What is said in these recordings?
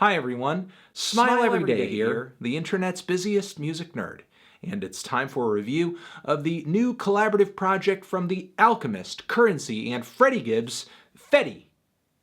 Hi everyone, Smile Every Day here, the internet's busiest music nerd. And it's time for a review of the new collaborative project from The Alchemist, Curren, and Freddie Gibbs, Fetti,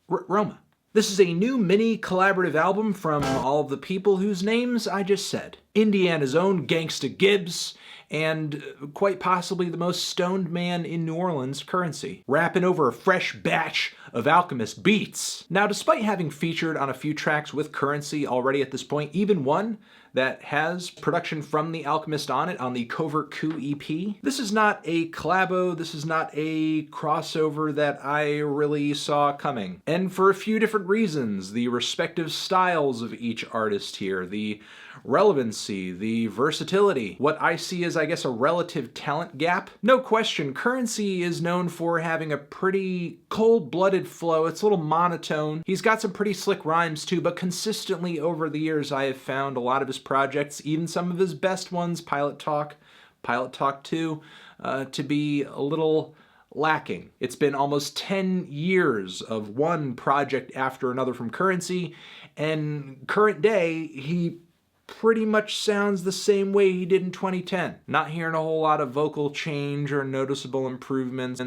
Roma. This is a new mini collaborative album from all of the people whose names I just said. Indiana's own GANGSTA Gibbs, and quite possibly the most stoned man in New Orleans, Curren, rapping over a fresh batch of Alchemist beats. Now, despite having featured on a few tracks with Curren already at this point, even one that has production from The Alchemist on it, on the Covert Coup EP, this is not a collabo, this is not a crossover that I really saw coming. And for a few different reasons: the respective styles of each artist here, the relevancy, the versatility, what I see as, I guess, a relative talent gap. No question, Curren is known for having a pretty cold-blooded flow. It's a little monotone. He's got some pretty slick rhymes too, but consistently over the years I have found a lot of his projects, even some of his best ones, Pilot Talk 2, to be a little lacking. It's been almost 10 years of one project after another from Curren, and current day, he pretty much sounds the same way he did in 2010. Not hearing a whole lot of vocal change or noticeable improvements.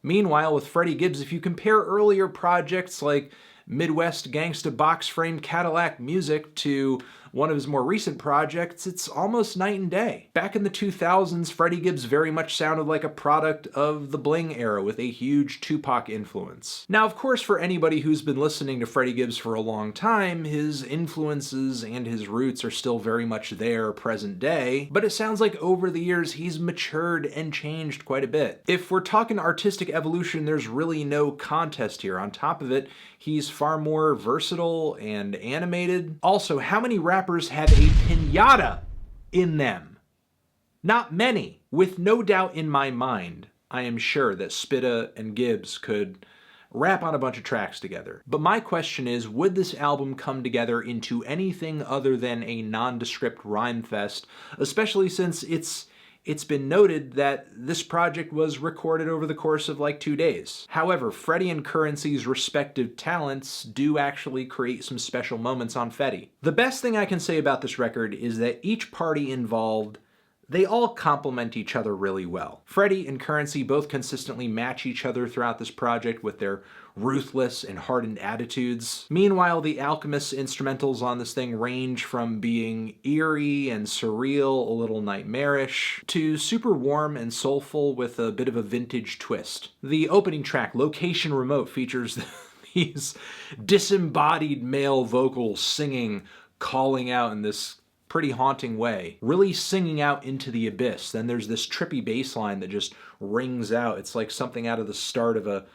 Meanwhile, with Freddie Gibbs, if you compare earlier projects like Midwest Gangsta Box Frame Cadillac Music to one of his more recent projects, it's almost night and day. Back in the 2000s, Freddie Gibbs very much sounded like a product of the Bling era with a huge Tupac influence. Now, of course, for anybody who's been listening to Freddie Gibbs for a long time, his influences and his roots are still very much there present day, but it sounds like over the years he's matured and changed quite a bit. If we're talking artistic evolution, there's really no contest here. On top of it, he's far more versatile and animated. Also, how many rappers have a piñata in them? Not many. With no doubt in my mind, I am sure that Spitta and Gibbs could rap on a bunch of tracks together. But my question is, would this album come together into anything other than a nondescript rhyme fest, especially since it's been noted that this project was recorded over the course of like 2 days. However, Freddie and Currency's respective talents do actually create some special moments on Fetti. The best thing I can say about this record is that each party involved, they all complement each other really well. Freddie and Curren both consistently match each other throughout this project with their ruthless and hardened attitudes. Meanwhile, the Alchemist's instrumentals on this thing range from being eerie and surreal, a little nightmarish, to super warm and soulful with a bit of a vintage twist. The opening track, Location Remote, features these disembodied male vocals singing, calling out in this pretty haunting way, really singing out into the abyss. Then there's this trippy bass line that just rings out. It's like something out of the start of a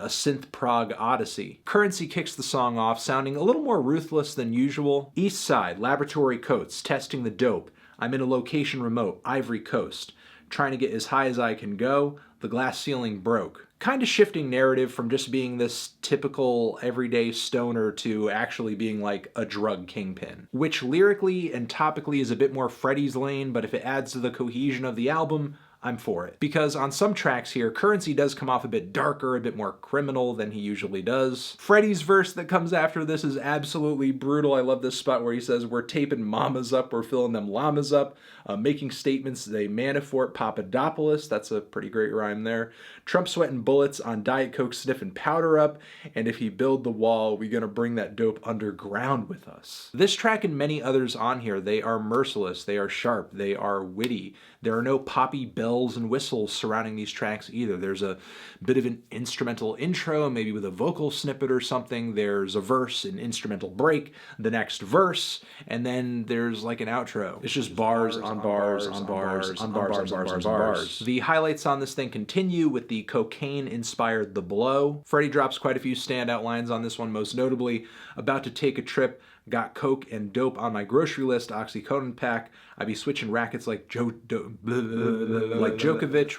synth prog odyssey. Curren kicks the song off, sounding a little more ruthless than usual. East Side, Laboratory Coats, Testing the Dope, I'm in a Location Remote, Ivory Coast, trying to get as high as I can go, the glass ceiling broke. Kind of shifting narrative from just being this typical everyday stoner to actually being like a drug kingpin, which lyrically and topically is a bit more Freddie's lane, but if it adds to the cohesion of the album, I'm for it. Because on some tracks here, Curren does come off a bit darker, a bit more criminal than he usually does. Freddie's verse that comes after this is absolutely brutal. I love this spot where he says, "We're taping mamas up, we're filling them llamas up," making statements, they Manafort Papadopoulos, that's a pretty great rhyme there. Trump sweating bullets on Diet Coke sniffing powder up, and if he build the wall, we gonna bring that dope underground with us. This track and many others on here, they are merciless, they are sharp, they are witty. There are no poppy bells and whistles surrounding these tracks either. There's a bit of an instrumental intro, maybe with a vocal snippet or something. There's a verse, an instrumental break, the next verse, and then there's like an outro. It's just bars on bars on bars on bars on bars on bars. The highlights on this thing continue with the cocaine-inspired The Blow. Freddie drops quite a few standout lines on this one, most notably, "About to take a trip, got coke and dope on my grocery list, oxycodone pack. I be switching rackets like Djokovic,"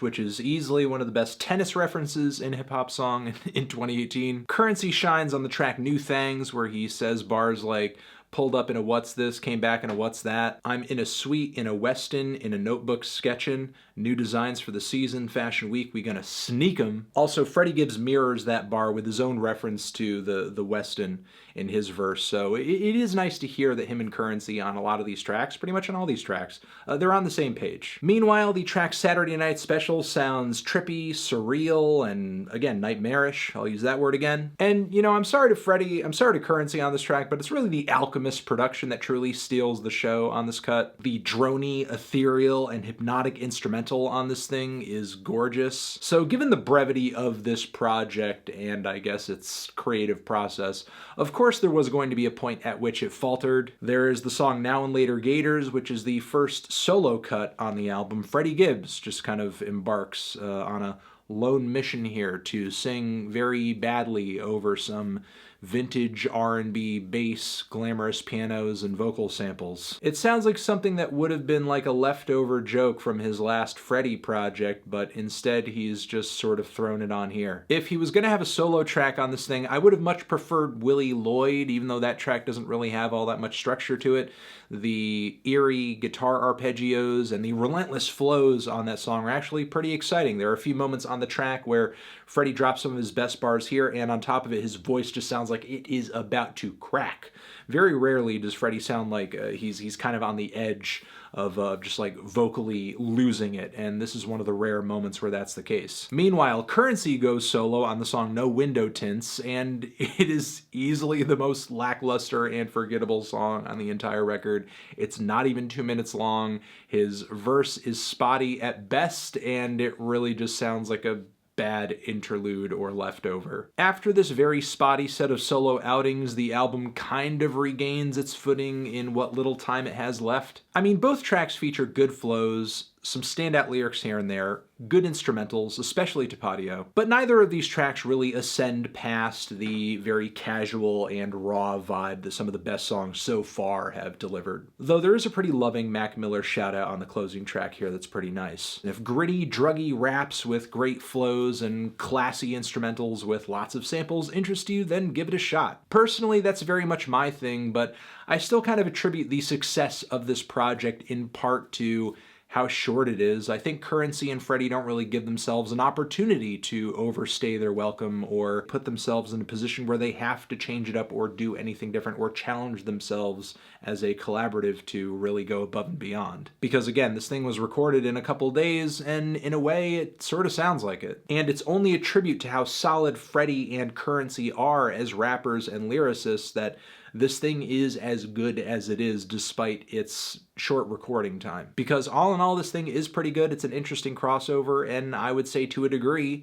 which is easily one of the best tennis references in a hip-hop song in 2018. Curren shines on the track New Thangs, where he says bars like, "Pulled up in a what's this, came back in a what's that. I'm in a suite, in a Westin, in a notebook sketchin', New designs for the season, Fashion Week, we gonna sneak 'em. Also, Freddie Gibbs mirrors that bar with his own reference to the Weston in his verse, so it is nice to hear that him and Currency on a lot of these tracks, pretty much on all these tracks, they're on the same page. Meanwhile, the track Saturday Night Special sounds trippy, surreal, and again, nightmarish. I'll use that word again. And, you know, I'm sorry to Currency on this track, but it's really the Alchemist production that truly steals the show on this cut. The drony, ethereal, and hypnotic instrumental on this thing is gorgeous. So given the brevity of this project and I guess its creative process, of course there was going to be a point at which it faltered. There is the song Now and Later Gators, which is the first solo cut on the album. Freddie Gibbs just kind of embarks on a lone mission here to sing very badly over some vintage R&B bass, glamorous pianos, and vocal samples. It sounds like something that would have been like a leftover joke from his last Freddie project, but instead he's just sort of thrown it on here. If he was gonna have a solo track on this thing, I would have much preferred Willie Lloyd, even though that track doesn't really have all that much structure to it. The eerie guitar arpeggios and the relentless flows on that song are actually pretty exciting. There are a few moments on the track where Freddie drops some of his best bars here, and on top of it, his voice just sounds like it is about to crack. Very rarely does Freddie sound like he's kind of on the edge of just like vocally losing it, and this is one of the rare moments where that's the case. Meanwhile, Currency goes solo on the song No Window Tints, and it is easily the most lackluster and forgettable song on the entire record. It's not even 2 minutes long. His verse is spotty at best, and it really just sounds like a bad interlude or leftover. After this very spotty set of solo outings, the album kind of regains its footing in what little time it has left. I mean, both tracks feature good flows, some standout lyrics here and there, good instrumentals, especially TAPATIO, but neither of these tracks really ascend past the very casual and raw vibe that some of the best songs so far have delivered. Though there is a pretty loving Mac Miller shout out on the closing track here that's pretty nice. If gritty, druggy raps with great flows and classy instrumentals with lots of samples interest you, then give it a shot. Personally, that's very much my thing, but I still kind of attribute the success of this project in part to how short it is. I think Currency and Freddie don't really give themselves an opportunity to overstay their welcome or put themselves in a position where they have to change it up or do anything different or challenge themselves as a collaborative to really go above and beyond. Because again, this thing was recorded in a couple days, and in a way it sort of sounds like it. And it's only a tribute to how solid Freddie and Currency are as rappers and lyricists that this thing is as good as it is despite its short recording time. Because all in all, this thing is pretty good. It's an interesting crossover, and I would say to a degree,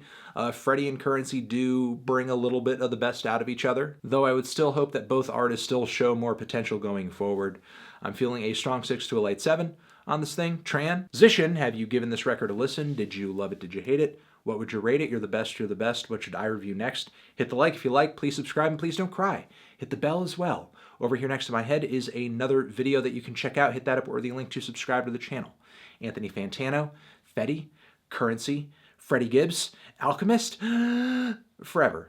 Freddie and Currency do bring a little bit of the best out of each other, though I would still hope that both artists still show more potential going forward. I'm feeling a strong 6 to a light 7 on this thing. Transition, have you given this record a listen? Did you love it? Did you hate it? What would you rate it? You're the best, you're the best. What should I review next? Hit the like if you like, please subscribe, and please don't cry. Hit the bell as well. Over here next to my head is another video that you can check out. Hit that up or the link to subscribe to the channel. Anthony Fantano, Fetti, Currency, Freddie Gibbs, Alchemist, forever.